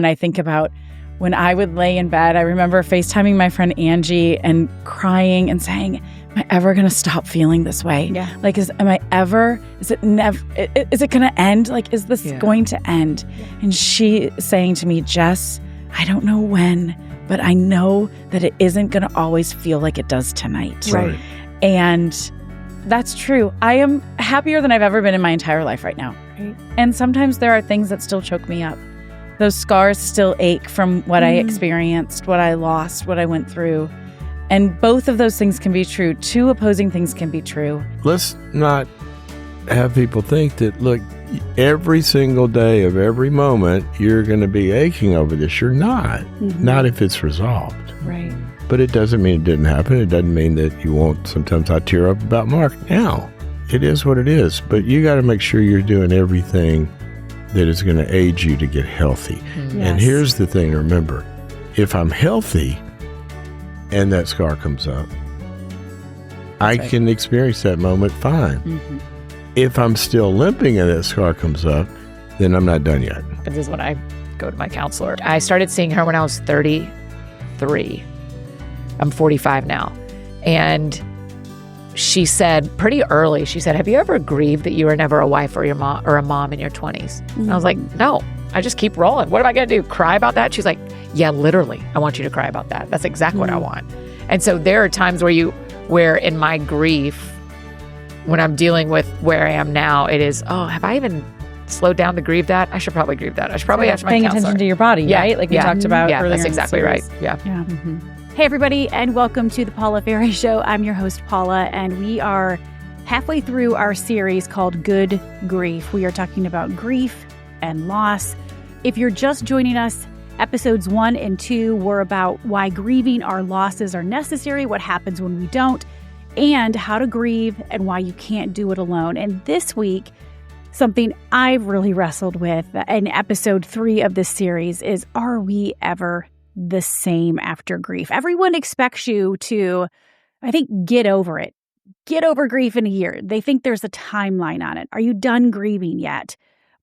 And I think about when I would lay in bed, I remember FaceTiming my friend Angie and crying and saying, am I ever going to stop feeling this way? Yeah. Like, is it going to end? Like, is this going to end? Yeah. And she saying to me, Jess, I don't know when, but I know that it isn't going to always feel like it does tonight. Right. And that's true. I am happier than I've ever been in my entire life right now. Right? And sometimes there are things that still choke me up. Those scars still ache from what I experienced, what I lost, what I went through. And both of those things can be true. Two opposing things can be true. Let's not have people think that, look, every single day of every moment, you're going to be aching over this. You're not. Not if it's resolved. Right. But it doesn't mean it didn't happen. It doesn't mean that you won't. Sometimes I tear up about Mark now. It is what it is. But you got to make sure you're doing everything that is going to aid you to get healthy. Yes. And here's the thing to remember. If I'm healthy and that scar comes up, I can experience that moment fine. If I'm still limping and that scar comes up, then I'm not done yet. This is when I go to my counselor. I started seeing her when I was 33. I'm 45 now. And she said pretty early, she said, have you ever grieved that you were never a wife or a mom in your 20s? And I was like, no, I just keep rolling. What am I going to do? Cry about that? She's like, yeah, literally, I want you to cry about that. That's exactly what I want. And so there are times where in my grief, when I'm dealing with where I am now, it is, have I even slowed down to grieve that? I should probably grieve that. I should probably ask my paying counselor. attention to your body, right? Like we talked about earlier. That's exactly right. Yeah. Hey, everybody, and welcome to the Paula Ferry Show. I'm your host, Paula, and we are halfway through our series called Good Grief. We are talking about grief and loss. If you're just joining us, episodes 1 and 2 were about why grieving our losses are necessary, what happens when we don't, and how to grieve and why you can't do it alone. And this week, something I've really wrestled with in episode 3 of this series is, are we ever the same after grief? Everyone expects you to, I think, get over it. Get over grief in a year. They think there's a timeline on it. Are you done grieving yet?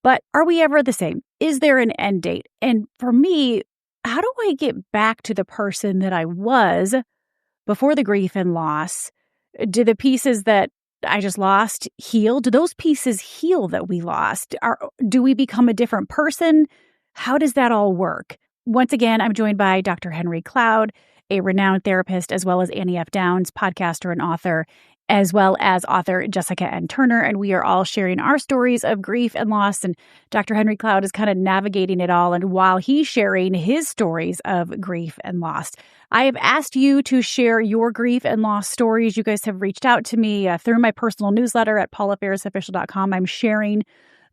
But are we ever the same? Is there an end date? And for me, how do I get back to the person that I was before the grief and loss? Do the pieces that I just lost heal? Do those pieces heal that we lost? Do we become a different person? How does that all work? Once again, I'm joined by Dr. Henry Cloud, a renowned therapist, as well as Annie F. Downs, podcaster and author, as well as author Jessica N. Turner. And we are all sharing our stories of grief and loss. And Dr. Henry Cloud is kind of navigating it all. And while he's sharing his stories of grief and loss, I have asked you to share your grief and loss stories. You guys have reached out to me through my personal newsletter at paulaferrisofficial.com. I'm sharing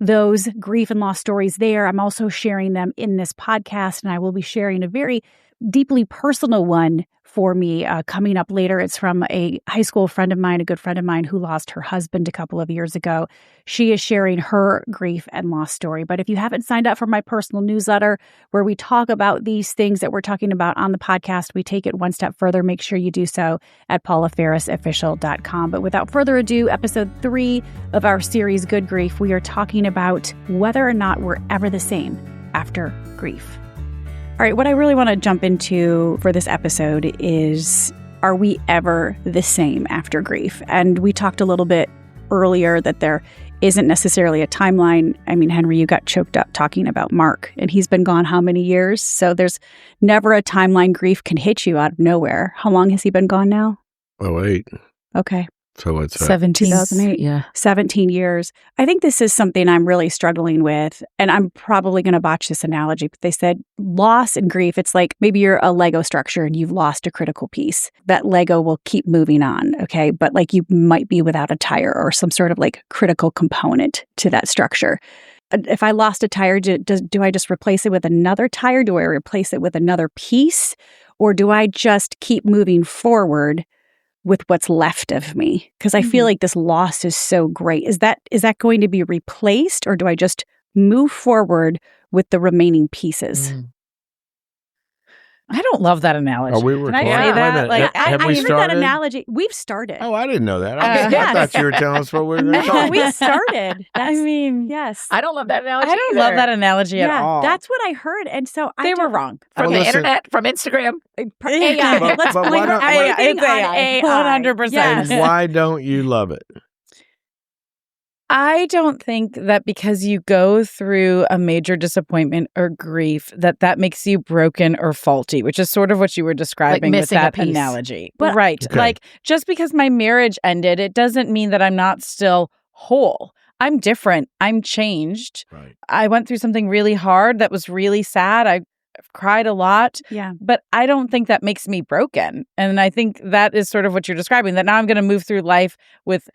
those grief and loss stories there. I'm also sharing them in this podcast, and I will be sharing a very deeply personal one for me coming up later. It's from a high school friend of mine, a good friend of mine who lost her husband a couple of years ago. She is sharing her grief and loss story. But if you haven't signed up for my personal newsletter where we talk about these things that we're talking about on the podcast, we take it one step further. Make sure you do so at paulaferrisofficial.com. But without further ado, episode 3 of our series, Good Grief, we are talking about whether or not we're ever the same after grief. All right, what I really want to jump into for this episode is, are we ever the same after grief? And we talked a little bit earlier that there isn't necessarily a timeline. I mean, Henry, you got choked up talking about Mark, and he's been gone how many years? So there's never a timeline. Grief can hit you out of nowhere. How long has he been gone now? Oh, 8. Okay. So it's 2008. Yeah. 17 years. I think this is something I'm really struggling with, and I'm probably going to botch this analogy, but they said loss and grief, it's like maybe you're a Lego structure and you've lost a critical piece. That Lego will keep moving on, okay? But like you might be without a tire or some sort of like critical component to that structure. If I lost a tire, do I just replace it with another tire? Do I replace it with another piece? Or do I just keep moving forward with what's left of me? Because I feel like this loss is so great. Is that going to be replaced, or do I just move forward with the remaining pieces? I don't love that analogy. Are we Can I recording? say Wait a that? minute. Like, Have I we heard started? that analogy. We've started. Oh, I didn't know that. I Yes. thought you were telling us what we were going to No, talk we about. started. I mean, Yes. I don't love that analogy. I don't love either. that analogy at all. That's what I heard. And so They were wrong. From Well, the listen. internet, from Instagram. AI. But- Let's but blame why don't- everything It's on AI. AI. 100%. Yes. And why don't you love it? I don't think that because you go through a major disappointment or grief that makes you broken or faulty, which is sort of what you were describing with missing a that piece. analogy. But- right. Okay. Like, just because my marriage ended, it doesn't mean that I'm not still whole. I'm different. I'm changed. Right. I went through something really hard that was really sad. I've cried a lot, Yeah. but I don't think that makes me broken. And I think that is sort of what you're describing, that now I'm going to move through life with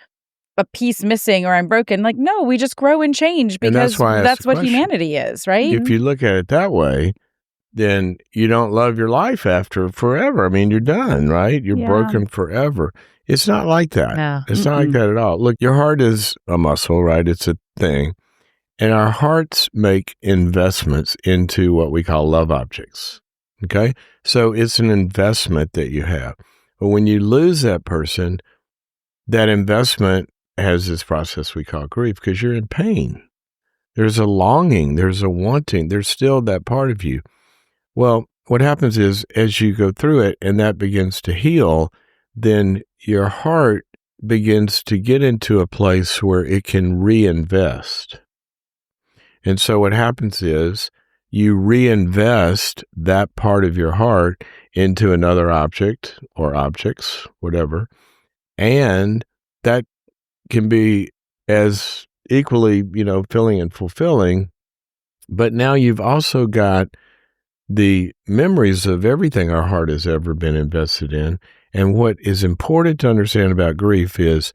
a piece missing or I'm broken. Like, no, we just grow and change And that's because why I asked that's the what question. humanity is, right? If you look at it that way, then you don't love your life after forever. I mean, you're done, right? You're Yeah. broken forever. It's not like that. No. It's not like that at all. Look, your heart is a muscle, right? It's a thing. And our hearts make investments into what we call love objects. Okay? So it's an investment that you have. But when you lose that person, that investment has this process we call grief because you're in pain. There's a longing, there's a wanting, there's still that part of you. Well, what happens is as you go through it and that begins to heal, then your heart begins to get into a place where it can reinvest. And so what happens is you reinvest that part of your heart into another object or objects, whatever, and that can be as equally, filling and fulfilling. But now you've also got the memories of everything our heart has ever been invested in. And what is important to understand about grief is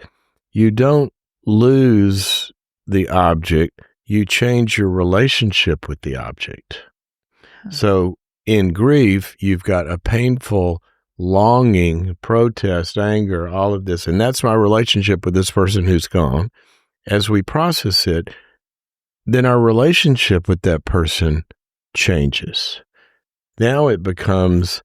you don't lose the object, you change your relationship with the object. So in grief, you've got a painful longing, protest, anger, all of this. And that's my relationship with this person who's gone. As we process it, then our relationship with that person changes. Now it becomes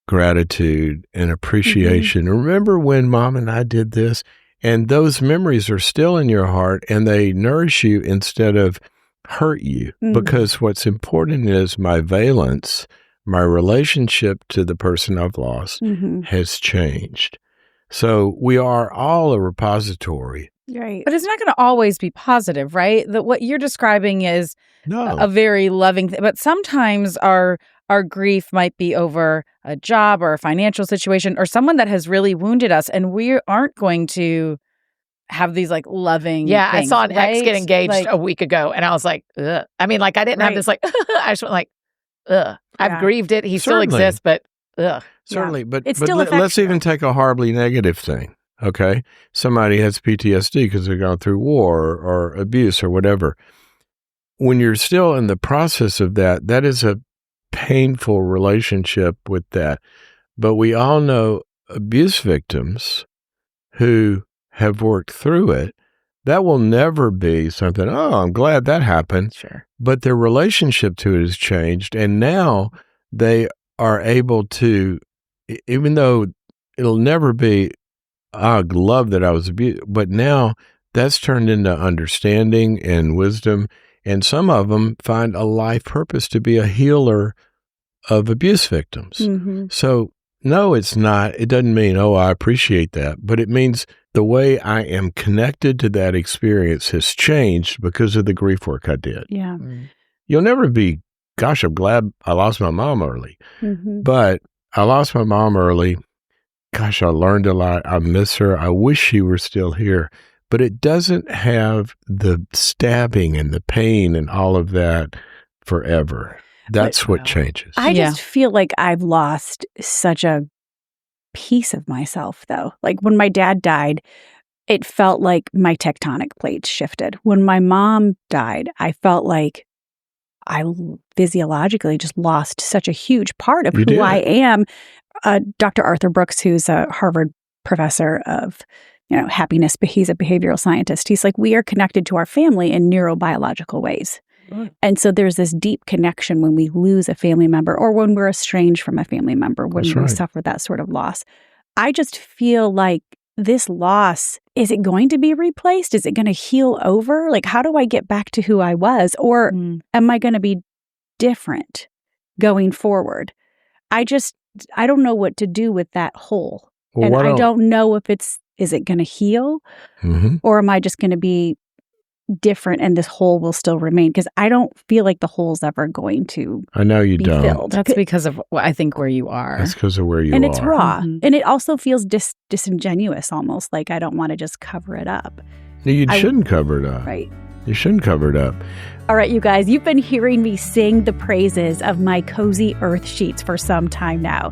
gratitude and appreciation. Remember when Mom and I did this? And those memories are still in your heart and they nourish you instead of hurt you. Because what's important is my valence, my relationship to the person I've lost has changed. So we are all a repository. Right. But it's not going to always be positive, right? That what you're describing is a very loving thing. But sometimes our grief might be over a job or a financial situation or someone that has really wounded us, and we aren't going to have these like loving Yeah, things, I saw an ex right? get engaged Like, a week ago, and I was like, ugh. I mean, like, I didn't have Right. this, like, I just went like, ugh. I've Yeah. grieved it. He still Certainly. exists, but ugh. Certainly, but It still let's affects you. even take a horribly negative thing, okay? Somebody has PTSD because they've gone through war or abuse or whatever. When you're still in the process of that, that is a painful relationship with that. But we all know abuse victims who have worked through it. That will never be something, oh, I'm glad that happened. Sure. But their relationship to it has changed. And now they are able to, even though it'll never be, I love that I was abused, but now that's turned into understanding and wisdom. And some of them find a life purpose to be a healer of abuse victims. So no, it's not. It doesn't mean, oh, I appreciate that. But it means the way I am connected to that experience has changed because of the grief work I did. Yeah. You'll never be, gosh, I'm glad I lost my mom early. Mm-hmm. But I lost my mom early. Gosh, I learned a lot. I miss her. I wish she were still here. But it doesn't have the stabbing and the pain and all of that forever. That's what changes. I Yeah. just feel like I've lost such a piece of myself, though. Like when my dad died, it felt like my tectonic plates shifted. When my mom died, I felt like I physiologically just lost such a huge part of You who did. I am. Dr. Arthur Brooks, who's a Harvard professor of happiness, but he's a behavioral scientist. He's like, we are connected to our family in neurobiological ways. Right. And so there's this deep connection when we lose a family member or when we're estranged from a family member, when That's we right. suffer that sort of loss. I just feel like this loss, is it going to be replaced? Is it going to heal over? Like, how do I get back to who I was? Or am I going to be different going forward? I don't know what to do with that hole. Well, And I don't know if is it going to heal? Mhm. Or am I just going to be different and this hole will still remain? Because I don't feel like the hole's ever going to I know you be don't. filled. That's because of, I think, where you are. That's because of where you And are. it's raw. Mhm. And it also feels disingenuous almost, like I don't want to just cover it up. No, you shouldn't cover it up. Right. You shouldn't cover it up. All right, you guys, you've been hearing me sing the praises of my Cozy Earth sheets for some time now.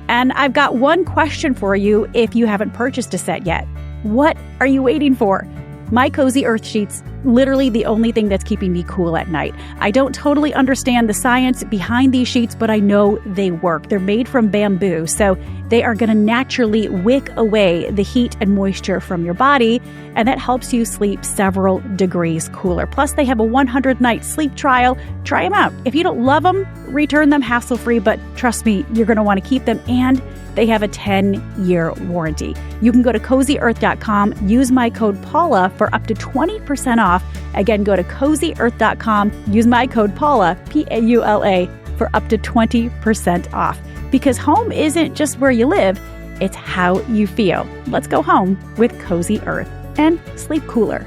And I've got one question for you if you haven't purchased a set yet. What are you waiting for? My Cozy Earth sheets, literally the only thing that's keeping me cool at night. I don't totally understand the science behind these sheets, but I know they work. They're made from bamboo, so they are going to naturally wick away the heat and moisture from your body, and that helps you sleep several degrees cooler. Plus, they have a 100-night sleep trial. Try them out. If you don't love them, return them hassle-free, but trust me, you're going to want to keep them, and they have a 10-year warranty. You can go to CozyEarth.com, use my code Paula for up to 20% off. Again, go to CozyEarth.com, use my code Paula, Paula, for up to 20% off. Because home isn't just where you live, it's how you feel. Let's go home with Cozy Earth and sleep cooler.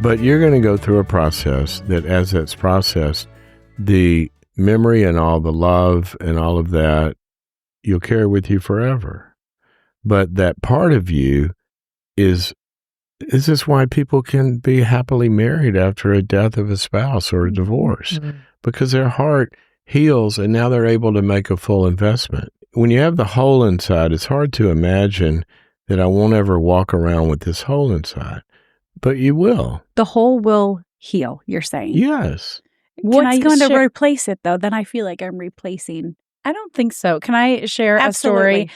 But you're going to go through a process that, as it's processed, the memory and all the love and all of that, you'll carry with you forever. But that part of you is this why people can be happily married after a death of a spouse or a divorce? Mhm. Because their heart heals and now they're able to make a full investment. When you have the hole inside, it's hard to imagine that I won't ever walk around with this hole inside. But you will. The hole will heal, you're saying. Yes. What's going to replace it, though? Then I feel like I'm replacing. I don't think so. Can I share Absolutely. a story?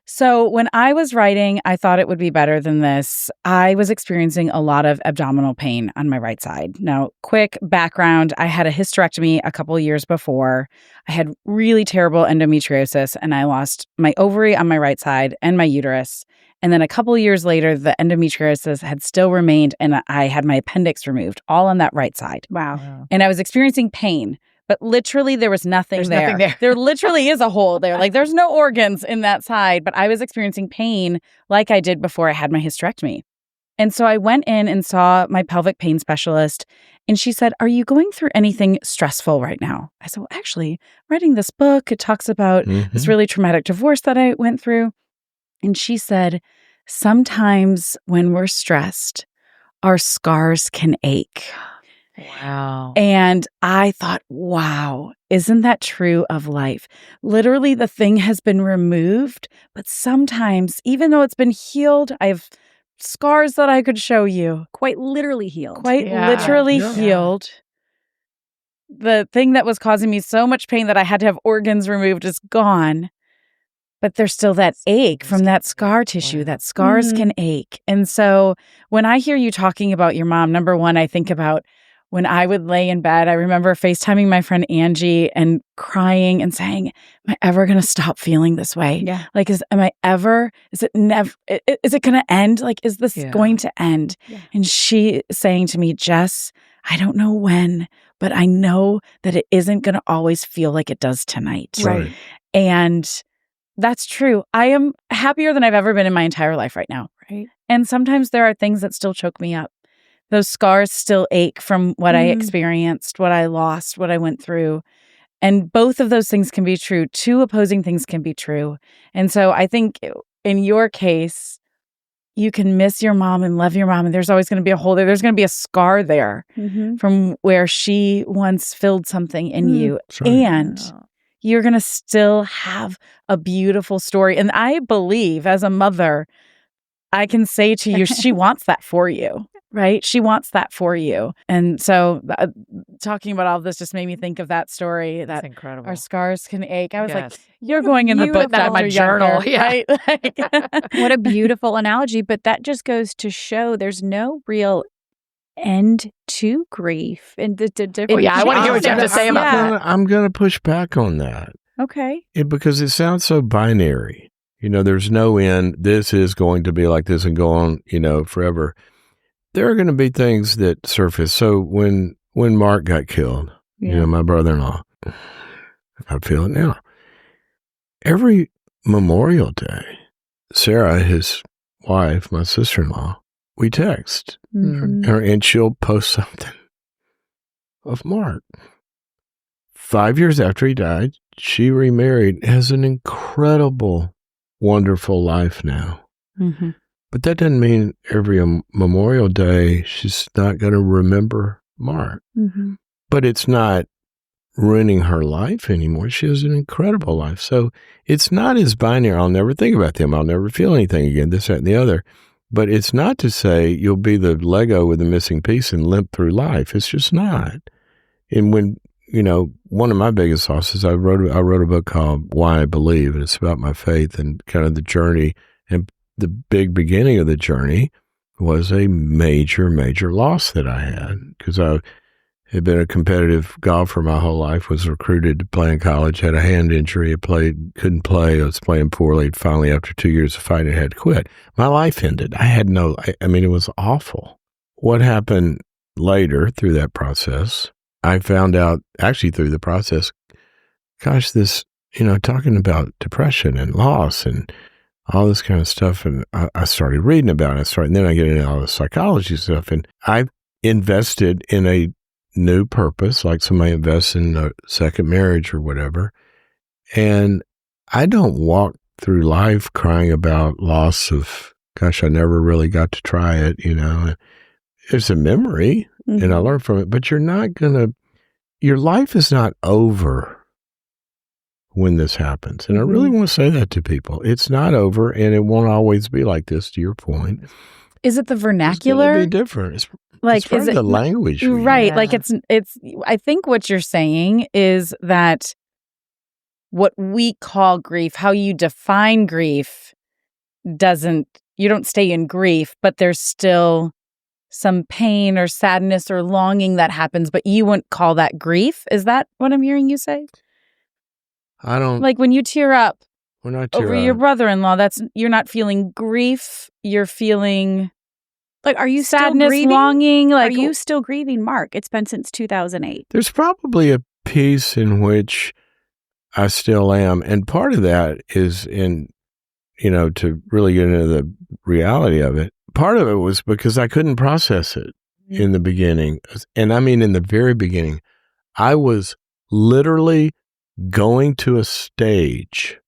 So when I was writing, I thought it would be better than this. I was experiencing a lot of abdominal pain on my right side. Now, quick background, I had a hysterectomy a couple of years before. I had really terrible endometriosis, and I lost my ovary on my right side and my uterus. And then a couple of years later, the endometriosis had still remained, and I had my appendix removed, all on that right side. Wow. And I was experiencing pain. But literally, there was nothing there. Nothing there. There literally is a hole there. Like, there's no organs in that side. But I was experiencing pain like I did before I had my hysterectomy. And so I went in and saw my pelvic pain specialist. And she said, "Are you going through anything stressful right now?" I said, "Well, actually, writing this book, it talks about this really traumatic divorce that I went through." And she said, "Sometimes when we're stressed, our scars can ache." Wow. And I thought, wow, isn't that true of life? Literally, the thing has been removed, but sometimes, even though it's been healed, I have scars that I could show you. Quite literally healed. Quite Yeah. literally Yeah. healed. The thing that was causing me so much pain that I had to have organs removed is gone. But there's still that ache from that scar tissue. Wow. That scars can ache. And so when I hear you talking about your mom, number one, I think about when I would lay in bed. I remember FaceTiming my friend Angie and crying and saying, "Am I ever going to stop feeling this way? Yeah. Like, is it never, is it going to end? Like, is this Yeah. going to end?" Yeah. And she saying to me, "Jess, I don't know when, but I know that it isn't going to always feel like it does tonight." Right. And that's true. I am happier than I've ever been in my entire life right now. Right. And sometimes there are things that still choke me up. Those scars still ache from what I experienced, what I lost, what I went through. And both of those things can be true. Two opposing things can be true. And so I think in your case, you can miss your mom and love your mom. And there's always going to be a hole there. There's going to be a scar there from where she once filled something in you. That's right. And you're going to still have a beautiful story. And I believe as a mother, I can say to you, she wants that for you, right? She wants that for you. And so talking about all of this just made me think of that story, that That's incredible. our scars can ache. I was like, Yes. you're going in the You book have that in chapter my journal, younger, yeah. right? Like, What a beautiful analogy. But that just goes to show there's no real end to grief? And the different. I want to hear what you have to say about that. I'm gonna push back on that. Okay. Because it sounds so binary. There's no end. This is going to be like this and go on, forever. There are going to be things that surface. So when Mark got killed, my brother-in-law, I feel it now. Every Memorial Day, Sarah, his wife, my sister-in-law, we text, and she'll post something of Mark. 5 years after he died, she remarried, has an incredible, wonderful life now. Mm-hmm. But that doesn't mean every Memorial Day she's not going to remember Mark. Mm-hmm. But it's not ruining her life anymore. She has an incredible life. So it's not as binary. I'll never think about them. I'll never feel anything again, this, that, and the other. But it's not to say you'll be the Lego with the missing piece and limp through life. It's just not. And when, one of my biggest losses, I wrote a book called Why I Believe, and it's about my faith and kind of the journey. And the big beginning of the journey was a major, major loss that I had, because I had been a competitive golfer my whole life, was recruited to play in college, had a hand injury, couldn't play, I was playing poorly. Finally, after 2 years of fighting, I had to quit. My life ended. It was awful. What happened later through that process, I found out, actually through the process, gosh, this, talking about depression and loss and all this kind of stuff. And I started reading about it. And then I get into all the psychology stuff. And I invested in a new purpose, like somebody invests in a second marriage or whatever. And I don't walk through life crying about loss of, gosh, I never really got to try it, It's a memory. Mm-hmm. And I learned from it, but your life is not over when this happens. And I really want to say that to people. It's not over, and it won't always be like this, to your point. Is it the vernacular? It's going to be different. It's is it the language. Right. Yeah. Like it's, I think what you're saying is that what we call grief, how you define grief you don't stay in grief, but there's still some pain or sadness or longing that happens, but you wouldn't call that grief. Is that what I'm hearing you say? I don't. Like when you tear up When I tear over up, your brother-in-law, you're not feeling grief. You're feeling Like, are you sadness, still grieving? longing. Like, are you still grieving Mark? It's been since 2008. there's probably a piece in which I still am. And part of that is to really get into the reality of it. Part of it was because I couldn't process it in the beginning. And I mean, in the very beginning, I was literally going to a stage,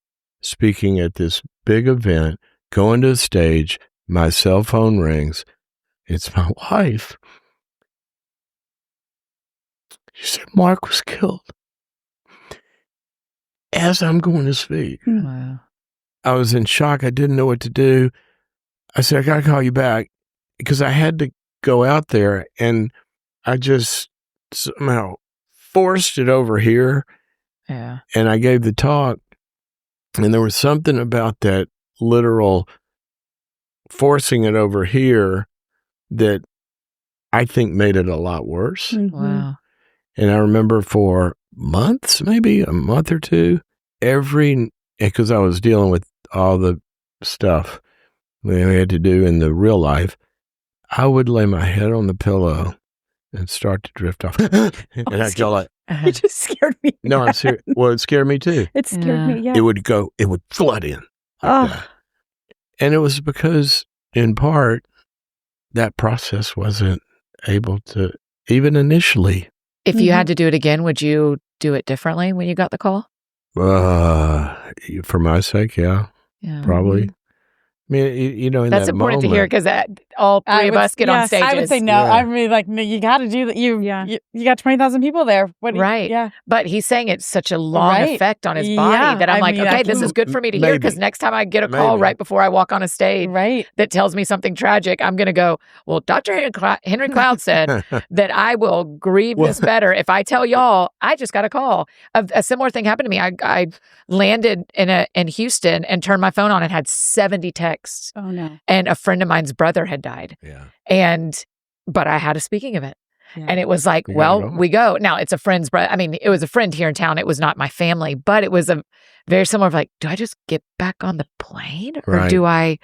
speaking at this big event, going to a stage, my cell phone rings. It's my wife. She said, Mark was killed. As I'm going to speak. Wow. I was in shock. I didn't know what to do. I said, I got to call you back, because I had to go out there, and I just somehow forced it over here. Yeah. And I gave the talk, and there was something about that literal forcing it over here that I think made it a lot worse. Mm-hmm. Wow. And I remember for months, maybe a month or two, because I was dealing with all the stuff we had to do in the real life, I would lay my head on the pillow and start to drift off. And I'd go like, It just scared me. no, I'm serious. Well, it scared me too. It scared me, yeah. It would flood in. Like that. And it was because, in part, that process wasn't able to, even initially. If you had to do it again, would you do it differently when you got the call? For my sake, yeah, Yeah. probably. I mean, in That's that important to moment, hear, because all three of us get on stages. I would say no. Yeah. I mean, like, no, you got to do that. You got 20,000 people there. Right. Yeah. But he's saying it's such a long Right. effect on his body Yeah, that I'm I like, mean, okay, I this can- is good for me to hear, because Maybe. next time I get a call Maybe. right before I walk on a stage Right. that tells me something tragic, I'm going to go, well, Dr. Henry Cloud said that I will grieve this better if I tell y'all I just got a call. A similar thing happened to me. I landed in Houston and turned my phone on and had 70 texts. Oh, no. And a friend of mine's brother had died. Yeah. And but I had a speaking event. Yeah. And it was like, You well, got it all. we go. Now, it's a friend's brother. I mean, it was a friend here in town. It was not my family, but it was a very similar of like, do I just get back on the plane or Right. do I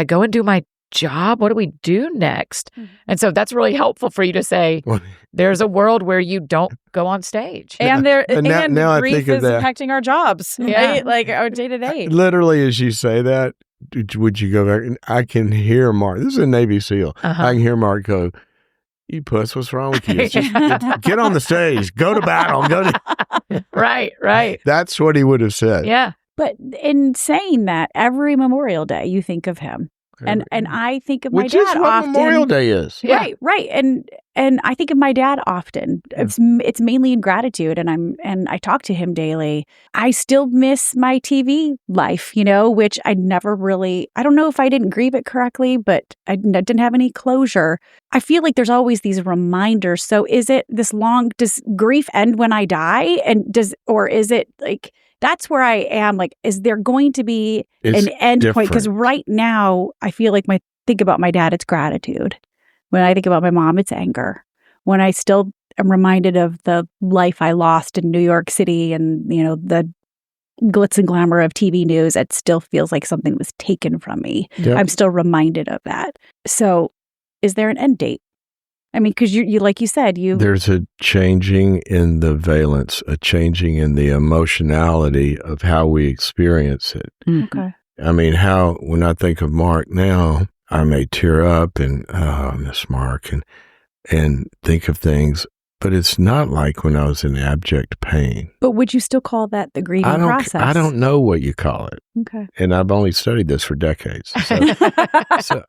go and do my job? What do we do next? Mhm. And so that's really helpful for you to say, Well, there's a world where you don't go on stage. And there, And now I grief think of is that. impacting our jobs, Yeah. right? Like our day to day. Literally, as you say that, would you go back? And I can hear Mark. This is a Navy SEAL. Uh-huh. I can hear Mark go, "You puss, what's wrong with you? It's just, get on the stage, go to battle, go to." Right. That's what he would have said. Yeah. But in saying that, every Memorial Day you think of him. And I think of my Which dad is what often. Memorial Day is. Yeah. Right. And I think of my dad often. It's mainly in gratitude, and I talk to him daily. I still miss my TV life, which I never really. I don't know if I didn't grieve it correctly, but I didn't have any closure. I feel like there's always these reminders. So is it this long? Does grief end when I die? Or is it like? That's where I am. Like, is there going to be It's an end point? Because different. right now, I feel like think about my dad, it's gratitude. When I think about my mom, it's anger. When I still am reminded of the life I lost in New York City and, the glitz and glamour of TV news, it still feels like something was taken from me. Yep. I'm still reminded of that. So is there an end date? I mean, because you like you said, There's a changing in the valence, a changing in the emotionality of how we experience it. Okay. I mean, when I think of Mark now, I may tear up and, I miss Mark and think of things, but it's not like when I was in abject pain. But would you still call that the grieving process? I don't know what you call it. Okay. And I've only studied this for decades. So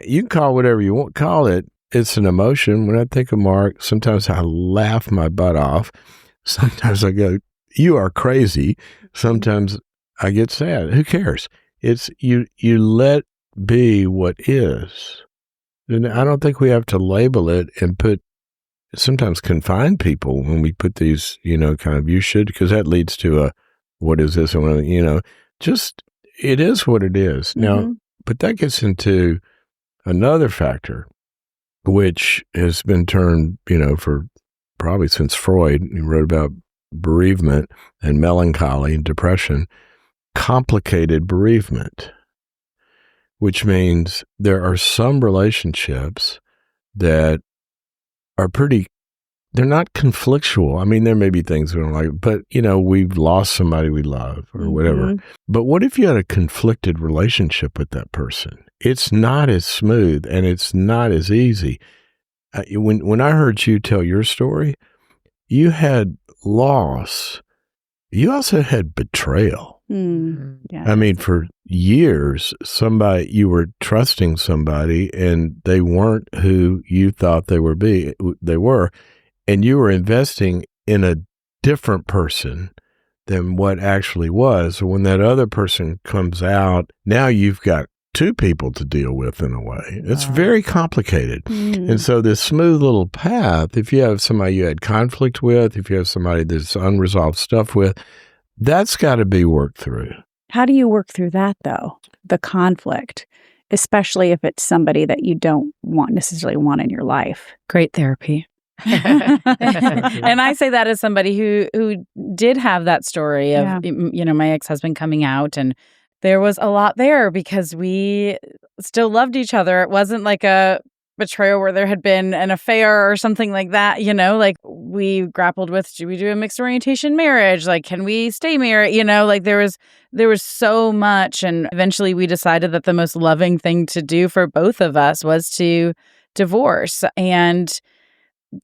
you can call it whatever you want. Call it. It's an emotion. When I think of Mark, sometimes I laugh my butt off. Sometimes I go, "You are crazy." Sometimes I get sad. Who cares? It's you let be what is. And I don't think we have to label it and sometimes confine people when we put these, kind of you should, because that leads to a what is this? And just it is what it is. Now, but that gets into another factor, which has been termed, for probably since Freud. He wrote about bereavement and melancholy and depression, complicated bereavement, which means there are some relationships that are they're not conflictual. I mean, there may be things we don't like, but, we've lost somebody we love or whatever. But what if you had a conflicted relationship with that person? It's not as smooth and it's not as easy. When I heard you tell your story, you had loss. You also had betrayal. Yeah. I mean, for years, you were trusting somebody and they weren't who you thought they were, and you were investing in a different person than what actually was. When that other person comes out, now you've got two people to deal with in a way. It's very complicated. And so this smooth little path, if you have somebody you had conflict with, if you have somebody there's unresolved stuff with, that's got to be worked through. How do you work through that, though? The conflict, especially if it's somebody that you don't necessarily want in your life. Great therapy. And I say that as somebody who did have that story of, my ex-husband coming out, and there was a lot there because we still loved each other. It wasn't like a betrayal where there had been an affair or something like that, like we grappled with, do we do a mixed orientation marriage? Like, can we stay married? Like there was so much. And eventually we decided that the most loving thing to do for both of us was to divorce. And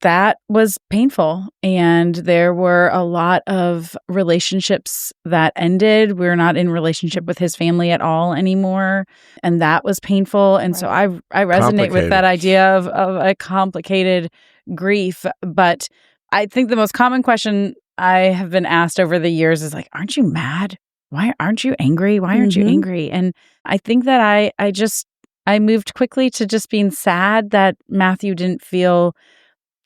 that was painful. And there were a lot of relationships that ended. We're not in relationship with his family at all anymore. And that was painful. And so I resonate with that idea of a complicated grief. But I think the most common question I have been asked over the years is like, aren't you mad? Why aren't you angry? Why aren't you angry? And I think that I moved quickly to just being sad that Matthew didn't feel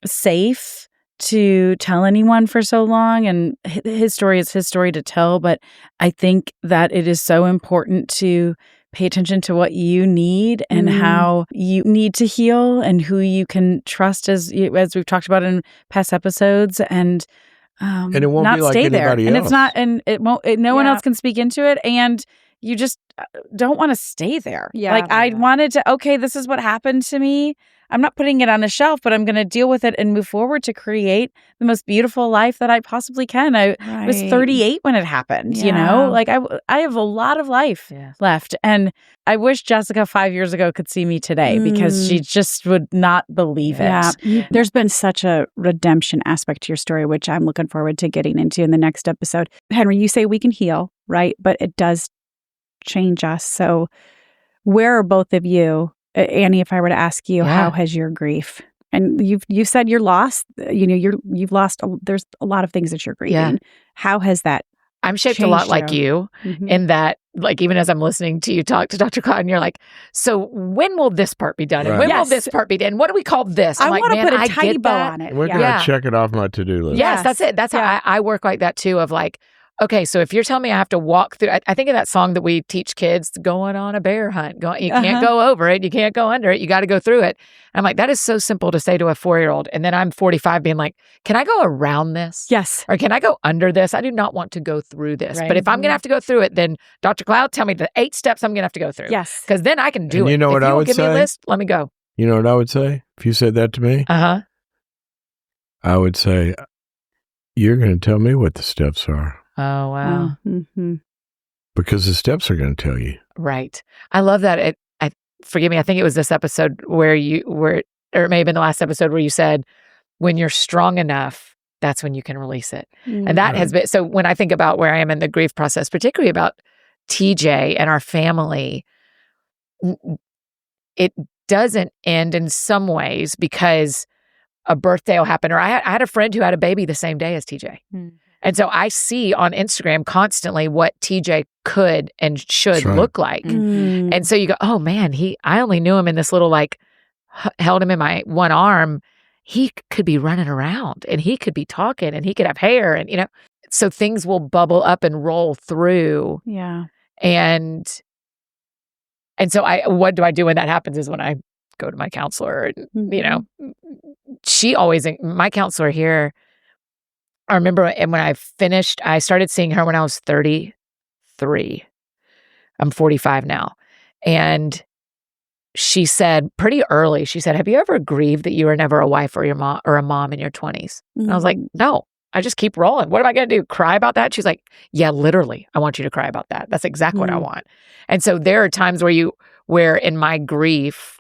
safe to tell anyone for so long, and his story is his story to tell. But I think that it is so important to pay attention to what you need and how you need to heal and who you can trust as we've talked about in past episodes, and it won't not be like stay there. anybody And else. it's not, and it won't, no one else can speak into it. And you just don't want to stay there. Yeah. Like I wanted to, okay, this is what happened to me. I'm not putting it on a shelf, but I'm going to deal with it and move forward to create the most beautiful life that I possibly can. I was 38 when it happened, you know, like I have a lot of life left. And I wish Jessica 5 years ago could see me today because she just would not believe it. Yeah. There's been such a redemption aspect to your story, which I'm looking forward to getting into in the next episode. Henry, you say we can heal, right? But it does change us. So where are both of you? Annie, if I were to ask you, how has your grief? And you've said you're lost. You know, you've lost. There's a lot of things that you're grieving. Yeah. How has that? I'm shaped a lot like you in that, like, even as I'm listening to you talk to Dr. Cloud, and you're like, so when will this part be done? And when will this part be done? What do we call this? I want to put a tiny bow on it. We're going to check it off my to-do list. Yes, that's it. That's how I work like that too, of like, okay, so if you're telling me I have to walk through, I think of that song that we teach kids, going on a bear hunt. You can't go over it. You can't go under it. You got to go through it. And I'm like, that is so simple to say to a 4-year-old. And then I'm 45 being like, can I go around this? Yes. Or can I go under this? I do not want to go through this. Right. But if I'm going to have to go through it, then Dr. Cloud, tell me the 8 steps I'm going to have to go through. Yes. Because then I can do it. You know what I would say? Give me a list, let me go. You know what I would say? If you said that to me? I would say, you're going to tell me what the steps are. Oh, wow. Because the steps are going to tell you. Right. I love that. Forgive me, I think it was this episode or it may have been the last episode where you said, when you're strong enough, that's when you can release it. And that has been, so when I think about where I am in the grief process, particularly about TJ and our family, it doesn't end in some ways because a birthday will happen. Or I had a friend who had a baby the same day as TJ. And so I see on Instagram constantly what TJ could and should look like. And so you go, oh man, I only knew him in this little, like, held him in my one arm. He could be running around and he could be talking and he could have hair and, you know, so things will bubble up and roll through. Yeah. And so what do I do when that happens is when I go to my counselor and, you know, my counselor here, I remember when I finished, I started seeing her when I was 33. I'm 45 now. And she said pretty early, she said, have you ever grieved that you were never a wife or a mom in your 20s? And I was like, no, I just keep rolling. What am I going to do? Cry about that? She's like, yeah, literally, I want you to cry about that. That's exactly what I want. And so there are times where in my grief,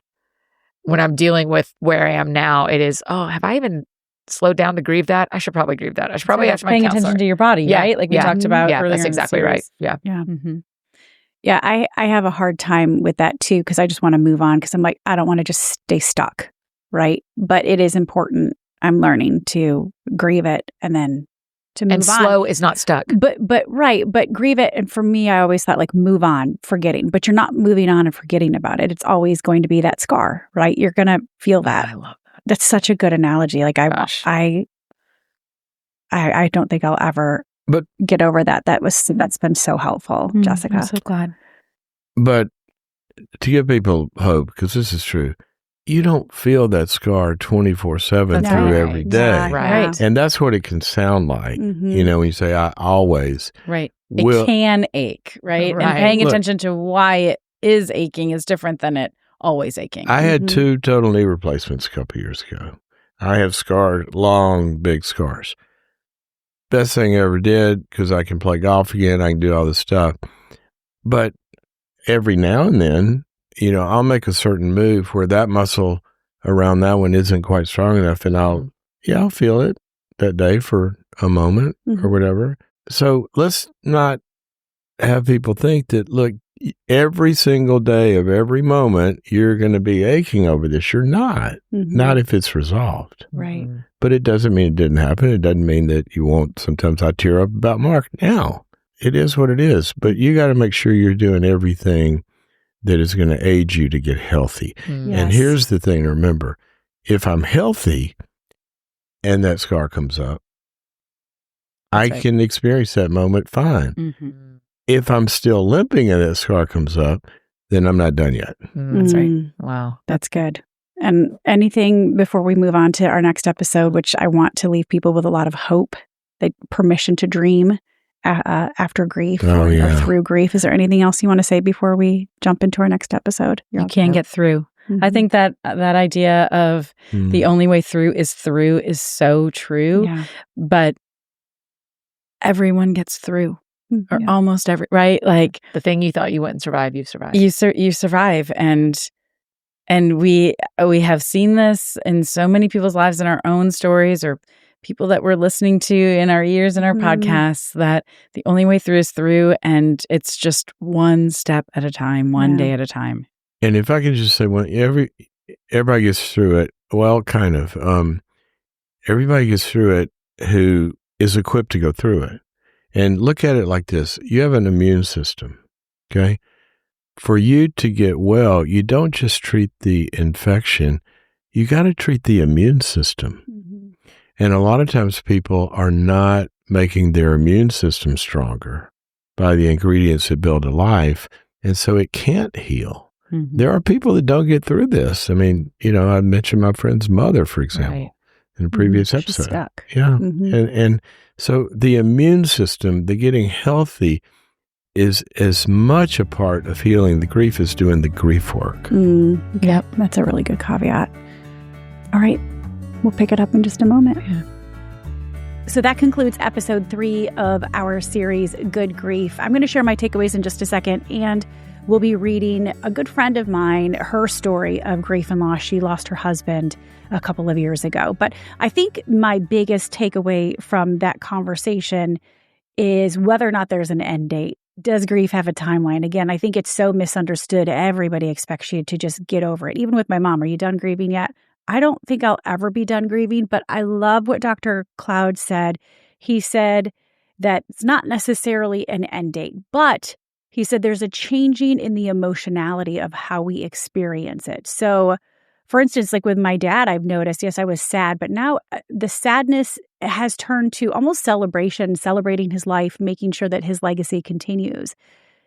when I'm dealing with where I am now, it is, have I even slowed down to grieve that? I should probably grieve that. I should probably ask my counselor. Paying attention to your body, right? Like we talked about earlier. That's exactly right. Yeah. Yeah, I have a hard time with that too, because I just want to move on, because I'm like, I don't want to just stay stuck, right? But it is important. I'm learning to grieve it and then to move on. And slow is not stuck. But grieve it. And for me, I always thought, like, move on, forgetting. But you're not moving on and forgetting about it. It's always going to be that scar, right? You're going to feel that. I love that. That's such a good analogy. Like, I don't think I'll ever get over that. That's been so helpful, Jessica. I'm so glad. But to give people hope, because this is true, you don't feel that scar 24/7 through every day. Yeah, right. And that's what it can sound like. You know, when you say, I always. Right. It can ache, right? And paying attention to why it is aching is different than it always aching. I had 2 total knee replacements a couple years ago. I have long, big scars. Best thing I ever did, because I can play golf again. I can do all this stuff. But every now and then, you know, I'll make a certain move where that muscle around that one isn't quite strong enough. And I'll feel it that day for a moment or whatever. So let's not have people think that, look, every single day of every moment, you're going to be aching over this. You're not. Not if it's resolved. Right. But it doesn't mean it didn't happen. It doesn't mean that you won't. Sometimes I tear up about Mark now. It is what it is. But you got to make sure you're doing everything that is going to aid you to get healthy. And here's the thing to remember. If I'm healthy and that scar comes up, I can experience that moment fine. If I'm still limping and that scar comes up, then I'm not done yet. That's right. Wow. That's good. And anything before we move on to our next episode, which I want to leave people with a lot of hope, that permission to dream after grief or through grief. Is there anything else you want to say before we jump into our next episode? You can get through. Mm-hmm. I think that idea of the only way through is so true. Yeah. But everyone gets through. Or almost every, right? Like the thing you thought you wouldn't survive, you've survived. You survive. And we have seen this in so many people's lives in our own stories or people that we're listening to in our ears and our podcasts, that the only way through is through, and it's just one step at a time, one day at a time. And if I could just say, everybody gets through it. Well, kind of. Everybody gets through it who is equipped to go through it. And look at it like this. You have an immune system, okay? For you to get well, you don't just treat the infection. You got to treat the immune system. Mm-hmm. And a lot of times people are not making their immune system stronger by the ingredients that build a life. And so it can't heal. Mm-hmm. There are people that don't get through this. I mean, I mentioned my friend's mother, for example, in a previous episode. She's stuck. Yeah. Mm-hmm. And so the immune system, the getting healthy, is as much a part of healing the grief as doing the grief work. Yep. That's a really good caveat. All right. We'll pick it up in just a moment. Yeah. So that concludes episode 3 of our series, Good Grief. I'm going to share my takeaways in just a second, and we'll be reading a good friend of mine, her story of grief and loss. She lost her husband a couple of years ago. But I think my biggest takeaway from that conversation is whether or not there's an end date. Does grief have a timeline? Again, I think it's so misunderstood. Everybody expects you to just get over it. Even with my mom, are you done grieving yet? I don't think I'll ever be done grieving, but I love what Dr. Cloud said. He said that it's not necessarily an end date, but he said there's a changing in the emotionality of how we experience it. So, for instance, like with my dad, I've noticed, yes, I was sad, but now the sadness has turned to almost celebration, celebrating his life, making sure that his legacy continues.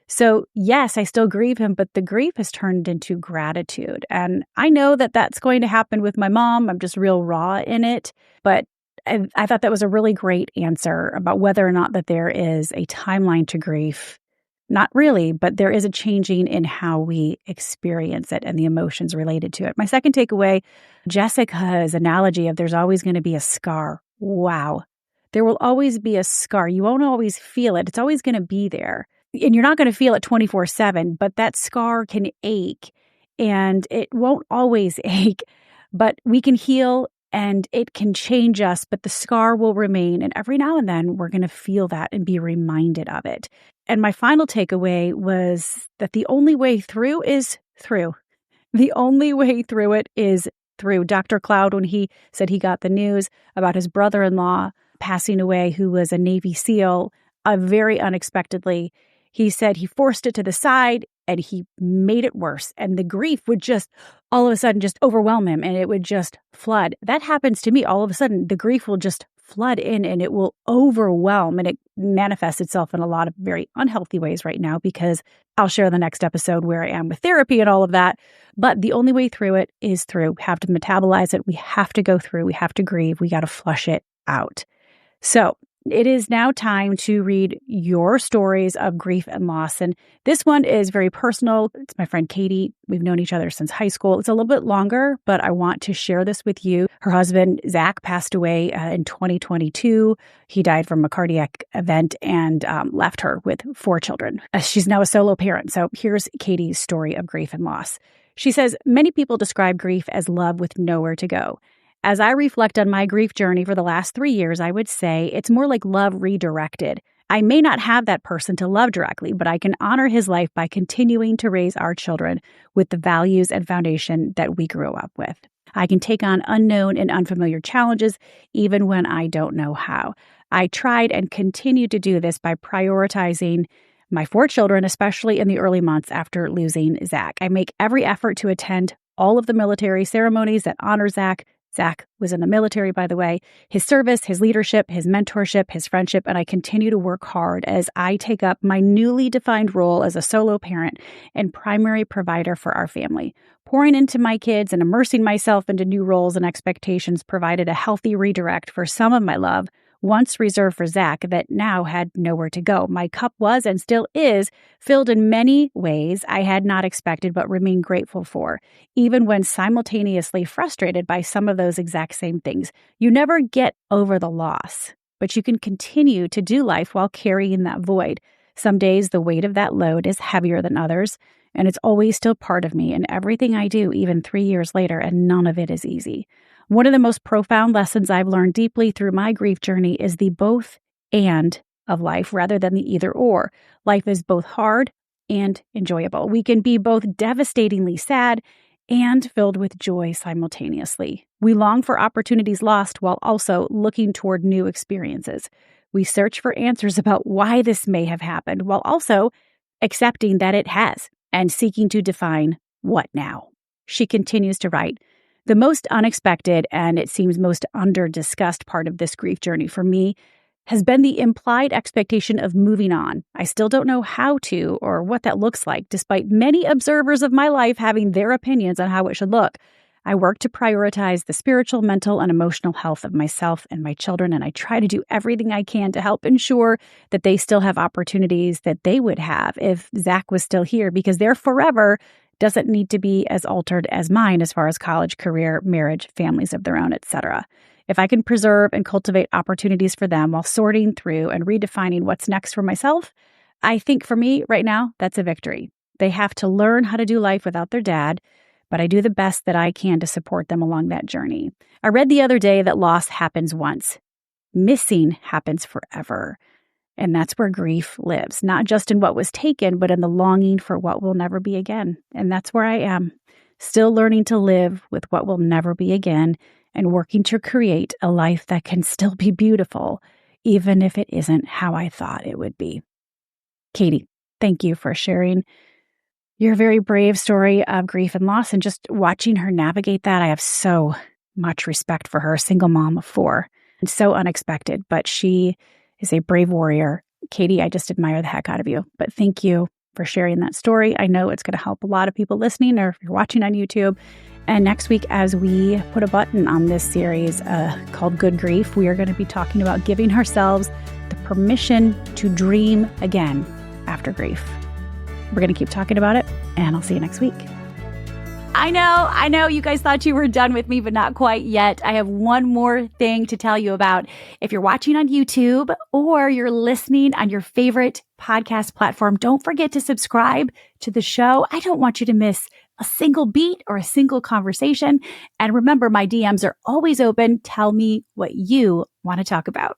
So, yes, I still grieve him, but the grief has turned into gratitude. And I know that that's going to happen with my mom. I'm just real raw in it. But I thought that was a really great answer about whether or not that there is a timeline to grief. Not really, but there is a changing in how we experience it and the emotions related to it. My second takeaway, Jessica's analogy of there's always going to be a scar. Wow. There will always be a scar. You won't always feel it. It's always going to be there. And you're not going to feel it 24/7, but that scar can ache, and it won't always ache, but we can heal and it can change us, but the scar will remain. And every now and then we're going to feel that and be reminded of it. And my final takeaway was that the only way through is through. The only way through it is through. Dr. Cloud, when he said he got the news about his brother-in-law passing away, who was a Navy SEAL, very unexpectedly, he said he forced it to the side and he made it worse. And the grief would just all of a sudden just overwhelm him and it would just flood. That happens to me. All of a sudden, the grief will just flood in and it will overwhelm, and it manifests itself in a lot of very unhealthy ways right now, because I'll share the next episode where I am with therapy and all of that. But the only way through it is through. We have to metabolize it. We have to go through. We have to grieve. We got to flush it out. So it is now time to read your stories of grief and loss. And this one is very personal. It's my friend Katie. We've known each other since high school. It's a little bit longer, but I want to share this with you. Her husband, Zach, passed away in 2022. He died from a cardiac event and left her with 4 children. She's now a solo parent. So here's Katie's story of grief and loss. She says, many people describe grief as love with nowhere to go. As I reflect on my grief journey for the last 3 years, I would say it's more like love redirected. I may not have that person to love directly, but I can honor his life by continuing to raise our children with the values and foundation that we grew up with. I can take on unknown and unfamiliar challenges even when I don't know how. I tried and continue to do this by prioritizing my 4 children, especially in the early months after losing Zach. I make every effort to attend all of the military ceremonies that honor Zach, Zach was in the military, by the way. His service, his leadership, his mentorship, his friendship, and I continue to work hard as I take up my newly defined role as a solo parent and primary provider for our family. Pouring into my kids and immersing myself into new roles and expectations provided a healthy redirect for some of my love, once reserved for Zach, that now had nowhere to go. My cup was and still is filled in many ways I had not expected but remain grateful for, even when simultaneously frustrated by some of those exact same things. You never get over the loss, but you can continue to do life while carrying that void. Some days the weight of that load is heavier than others, and it's always still part of me in everything I do, even 3 years later, and none of it is easy. One of the most profound lessons I've learned deeply through my grief journey is the both and of life rather than the either or. Life is both hard and enjoyable. We can be both devastatingly sad and filled with joy simultaneously. We long for opportunities lost while also looking toward new experiences. We search for answers about why this may have happened while also accepting that it has and seeking to define what now. She continues to write, the most unexpected and it seems most under-discussed part of this grief journey for me has been the implied expectation of moving on. I still don't know how to or what that looks like, despite many observers of my life having their opinions on how it should look. I work to prioritize the spiritual, mental, and emotional health of myself and my children, and I try to do everything I can to help ensure that they still have opportunities that they would have if Zach was still here, because their forever doesn't need to be as altered as mine as far as college, career, marriage, families of their own, etc. If I can preserve and cultivate opportunities for them while sorting through and redefining what's next for myself, I think for me right now, that's a victory. They have to learn how to do life without their dad, but I do the best that I can to support them along that journey. I read the other day that loss happens once. Missing happens forever. And that's where grief lives, not just in what was taken, but in the longing for what will never be again. And that's where I am, still learning to live with what will never be again and working to create a life that can still be beautiful, even if it isn't how I thought it would be. Katie, thank you for sharing your very brave story of grief and loss, and just watching her navigate that. I have so much respect for her, single mom of 4, and so unexpected, but she is a brave warrior. Katie, I just admire the heck out of you, but thank you for sharing that story. I know it's going to help a lot of people listening, or if you're watching on YouTube. And next week, as we put a button on this series called Good Grief, we are going to be talking about giving ourselves the permission to dream again after grief. We're going to keep talking about it, and I'll see you next week. I know you guys thought you were done with me, but not quite yet. I have one more thing to tell you about. If you're watching on YouTube or you're listening on your favorite podcast platform, don't forget to subscribe to the show. I don't want you to miss a single beat or a single conversation. And remember, my DMs are always open. Tell me what you want to talk about.